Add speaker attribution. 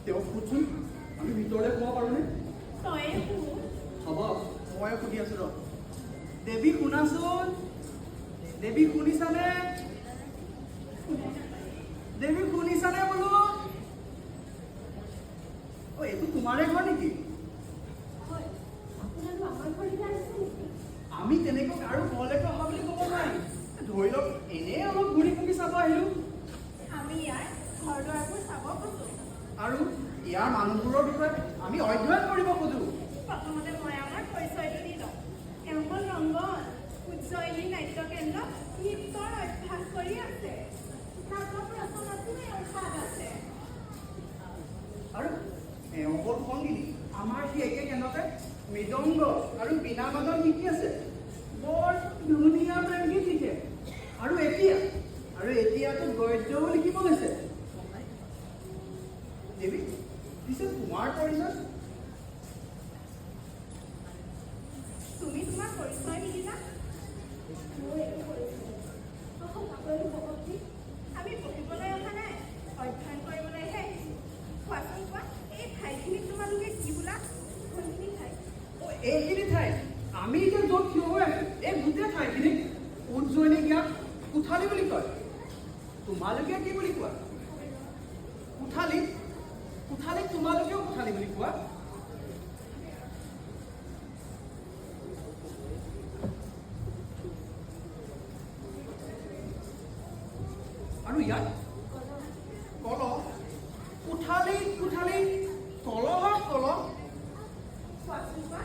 Speaker 1: তেওঁক সুধচোন আমি ভিতৰলৈ সোমাব পাৰোঁনে?
Speaker 2: তয়ে শুন।
Speaker 1: হ'ব ময়ে সুধি আছোঁ ৰ। দেৱী শুনাচোন, দেৱী শুনিছানে? দেৱী শুনিছানে বোলো? অ' এইটো তোমাৰে ঘৰ নেকি? আমি তেনেকৈ কাৰো ঘৰলৈকে অহা বুলি ক'ব নোৱাৰি। ধৰি লওক এনেই অলপ ঘূৰি ফুৰি চাব আহিলোঁ।
Speaker 2: আমি ইয়াৰ ঘৰ দুৱাৰবোৰ চাব খোজোঁ।
Speaker 1: আৰু ইয়াৰ মানুহবোৰৰ বিষয়ে আমি অধ্যয়ন কৰিব খোজোঁ।
Speaker 2: প্ৰথমতে মই আমাৰ পৰিচয়টো দি লওঁ। তেওঁ হ'ল ৰংগন, উজ্জয়িনী নাট্য কেন্দ্ৰত নৃত্যৰ অভ্যাস কৰি আছে। নাটক ৰচনাতো অভ্যাস আছে।
Speaker 1: আৰু এওঁ হ'ল সংগীত। আমাৰ সেই একে কেন্দ্ৰতে মৃদংগ আৰু বীণা বাদন শিকি আছে। বৰ ধুনীয়া প্ৰেমগীত লিখে। আৰু এতিয়াতো গদ্যও লিখিব লৈছে। দেৱী, পিছে তোমাৰ পৰিচয়?
Speaker 2: তুমি তোমাৰ পৰিচয় নিদিলা? মোৰ একো পৰিচয়। আমি পঢ়িবলৈ অহা নাই, অধ্যয়ন কৰিবলৈহে। কোৱাচোন কোৱা, এই ঠাইখিনিত তোমালোকে কি বোলা? কোনখিনি ঠাই?
Speaker 1: অ' এইখিনি ঠাই আমি এতিয়া য'ত থিয় হৈ আছো, এই গোটেই ঠাইখিনিক উজ্জয়িনী জ্ঞান কোঠালি বুলি কয়। তোমালোকে কি বুলি কোৱা? কোঠালি? কোঠালিক তোমালোকেও কোঠালি বুলি কোৱা? আৰু ইয়াত কলহ, কোঠালি কোঠালি, কলহৰ কলহ।
Speaker 2: কোৱাচোন কোৱা,